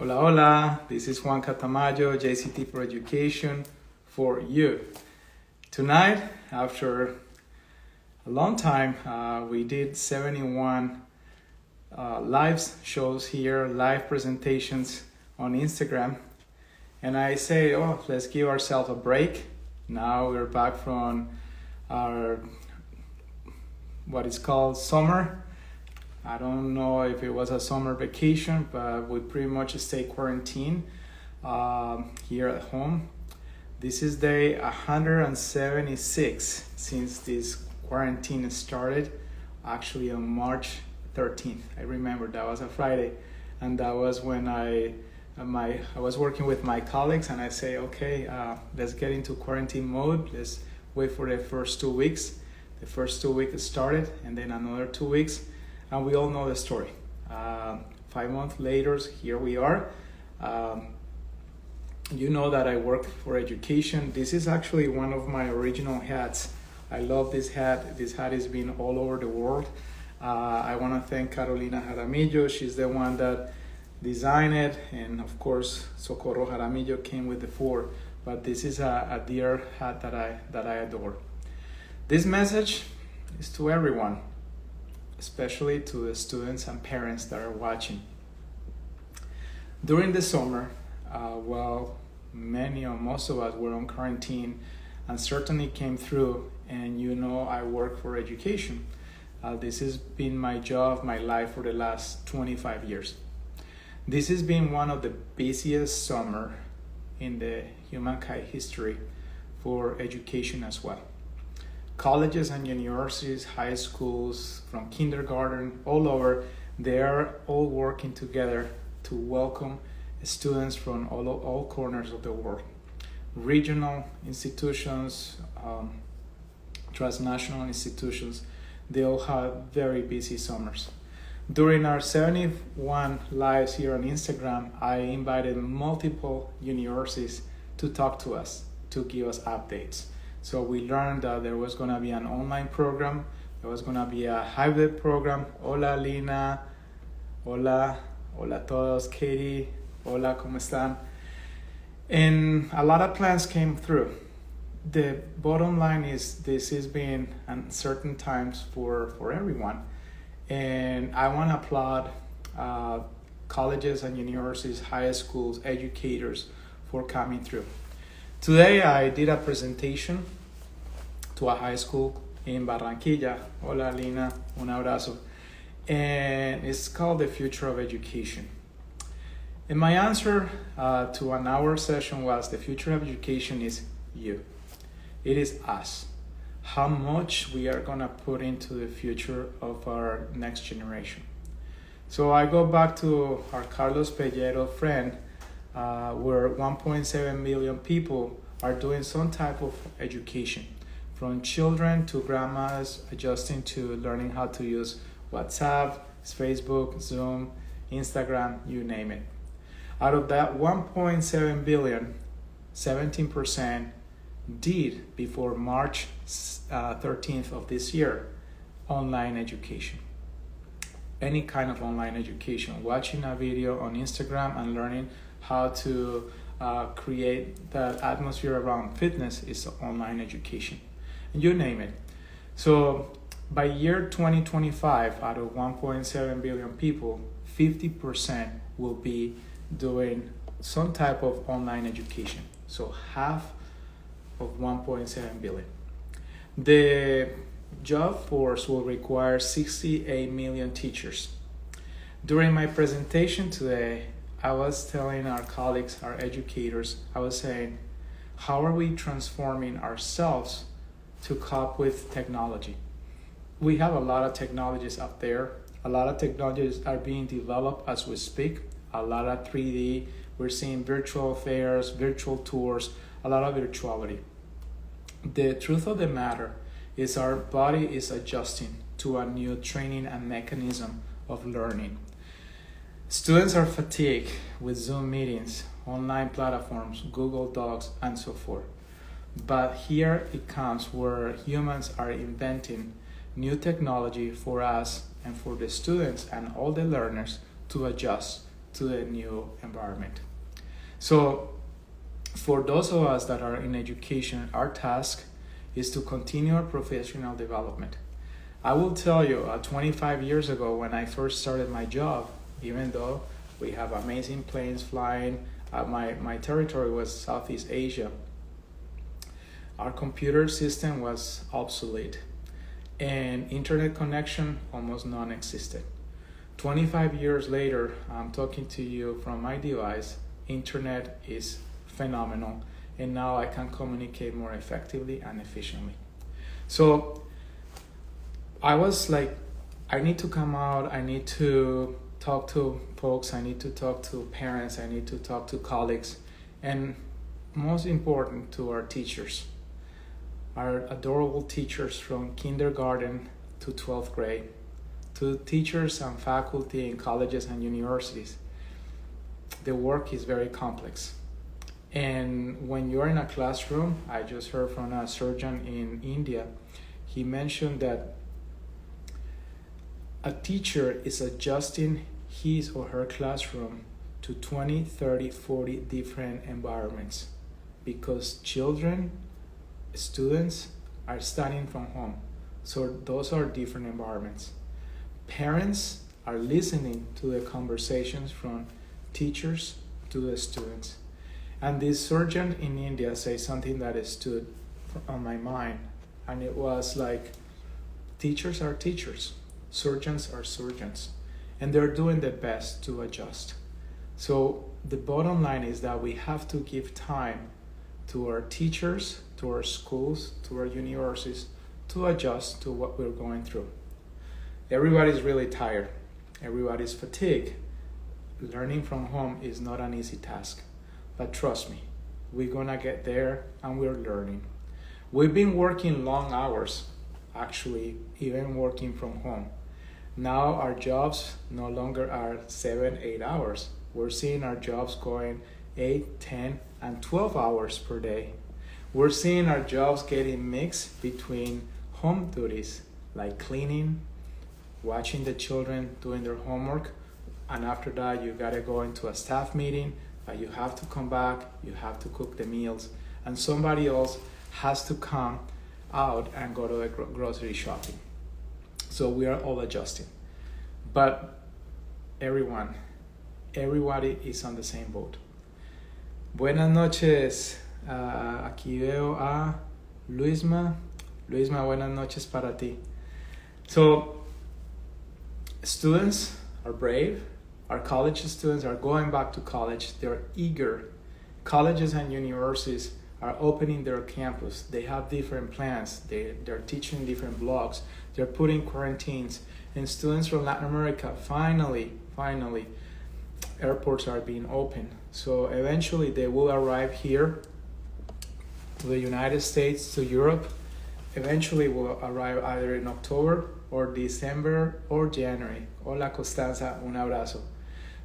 Hola, hola, this is Juan Catamayo, JCT for Education for you. Tonight, after a long time, we did 71 live shows here, live presentations on Instagram. And I say, let's give ourselves a break. Now we're back from our, what is called summer. I don't know if it was a summer vacation, but we pretty much stay quarantined here at home. This is day 176 since this quarantine started, actually on March 13th. I remember that was a Friday, and that was when I was working with my colleagues, and I say, okay, let's get into quarantine mode. Let's wait for the first 2 weeks. The first 2 weeks started, and then another 2 weeks. And we all know the story. 5 months later, here we are. You know that I work for education. This is actually one of my original hats. I love this hat. This hat has been all over the world. I want to thank Carolina Jaramillo. She's the one that designed it. And of course, Socorro Jaramillo came with the four. But this is a dear hat that I adore. This message is to everyone, especially to the students and parents that are watching. During the summer, many or most of us were on quarantine and certainly came through, and you know I work for education. This has been my job, my life for the last 25 years. This has been one of the busiest summer in the humankind history for education as well. Colleges and universities, high schools, from kindergarten, all over, they are all working together to welcome students from all corners of the world. Regional institutions, transnational institutions, they all have very busy summers. During our 71 lives here on Instagram, I invited multiple universities to talk to us, to give us updates. So we learned that there was going to be an online program, there was going to be a hybrid program. Hola Lina, hola todos, Katie, hola, ¿cómo están? And a lot of plans came through. The bottom line is this has been uncertain times for everyone. And I want to applaud colleges and universities, high schools, educators for coming through. Today I did a presentation to a high school in Barranquilla. Hola Lina, un abrazo. And it's called The Future of Education. And my answer to an hour session was the future of education is you. It is us. How much we are gonna put into the future of our next generation. So I go back to our Carlos Pellero friend, where 1.7 million people are doing some type of education, from children to grandmas, adjusting to learning how to use WhatsApp, Facebook, Zoom, Instagram, you name it. Out of that 1.7 billion, 17% did before March 13th of this year online education. Any kind of online education, watching a video on Instagram and learning how to create that atmosphere around fitness is online education. And you name it. So by year 2025, out of 1.7 billion people, 50% will be doing some type of online education. So half of 1.7 billion. The job force will require 68 million teachers. During my presentation today, I was telling our colleagues, our educators, I was saying, how are we transforming ourselves to cope with technology? We have a lot of technologies out there. A lot of technologies are being developed as we speak. A lot of 3D. We're seeing virtual fairs, virtual tours, a lot of virtuality. The truth of the matter is our body is adjusting to a new training and mechanism of learning. Students are fatigued with Zoom meetings, online platforms, Google Docs, and so forth. But here it comes where humans are inventing new technology for us and for the students and all the learners to adjust to the new environment. So for those of us that are in education, our task is to continue our professional development. I will tell you, 25 years ago when I first started my job, even though we have amazing planes flying, my territory was Southeast Asia, our computer system was obsolete and internet connection almost non-existent. 25 years later, I'm talking to you from my device. Internet is phenomenal, and now I can communicate more effectively and efficiently. So I was like, I need to come out, I need to talk to folks, I need to talk to parents, I need to talk to colleagues, and most important, to our teachers, our adorable teachers from kindergarten to 12th grade, to teachers and faculty in colleges and universities. The work is very complex. And when you're in a classroom, I just heard from a surgeon in India, he mentioned that a teacher is adjusting his or her classroom to 20, 30, 40 different environments because children, students are studying from home. So those are different environments. Parents are listening to the conversations from teachers to the students. And this surgeon in India said something that stood on my mind. And it was like, teachers are teachers, surgeons are surgeons, and they're doing their best to adjust. So the bottom line is that we have to give time to our teachers, to our schools, to our universities to adjust to what we're going through. Everybody's really tired. Everybody's fatigued. Learning from home is not an easy task. But trust me, we're gonna get there and we're learning. We've been working long hours, actually, even working from home. Now our jobs no longer are 7, 8 hours. We're seeing our jobs going 8, 10, and 12 hours per day. We're seeing our jobs getting mixed between home duties like cleaning, watching the children doing their homework, and after that you gotta go into a staff meeting, but you have to come back, you have to cook the meals, and somebody else has to come out and go to the grocery shopping. So we are all adjusting. But everybody is on the same boat. Buenas noches. Aquí veo a Luisma. Luisma, buenas noches para ti. So students are brave. Our college students are going back to college. They're eager. Colleges and universities are opening their campus. They have different plans. They're teaching different blocks. They're putting quarantines. And students from Latin America, finally, airports are being opened. So eventually they will arrive here to the United States, to Europe. Eventually will arrive either in October or December or January. Hola Costanza, un abrazo.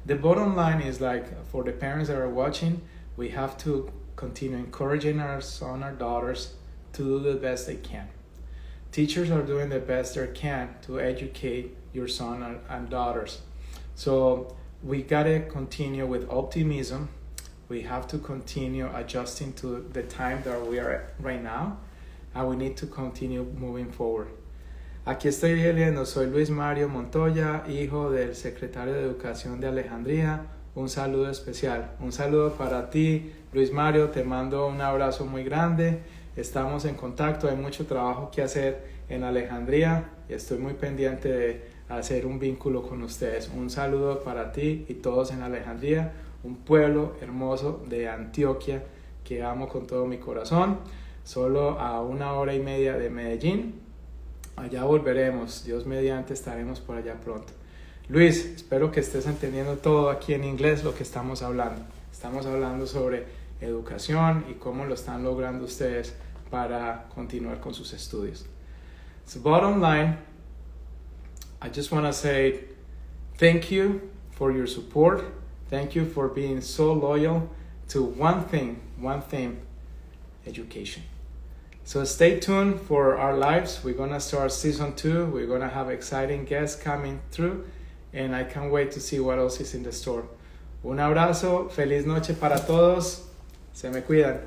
The bottom line is, like, for the parents that are watching, we have to continue encouraging our son or daughters to do the best they can. Teachers are doing the best they can to educate your son and daughters. So we gotta continue with optimism. We have to continue adjusting to the time that we are at right now, and we need to continue moving forward. Aquí estoy leyendo, soy Luis Mario Montoya, hijo del secretario de Educación de Alejandría. Un saludo especial. Un saludo para ti, Luis Mario. Te mando un abrazo muy grande. Estamos en contacto. Hay mucho trabajo que hacer en Alejandría y estoy muy pendiente de hacer un vínculo con ustedes. Un saludo para ti y todos en Alejandría, un pueblo hermoso de Antioquia que amo con todo mi corazón. Solo a 1 hora y media de Medellín. Allá volveremos, Dios mediante estaremos por allá pronto. Luis, espero que estés entendiendo todo aquí en inglés lo que estamos hablando. Estamos hablando sobre educación y cómo lo están logrando ustedes para continuar con sus estudios. So bottom line, I just want to say thank you for your support. Thank you for being so loyal to one thing, education. So stay tuned for our lives. We're going to start season 2. We're going to have exciting guests coming through, and I can't wait to see what else is in the store. Un abrazo, feliz noche para todos, se me cuidan.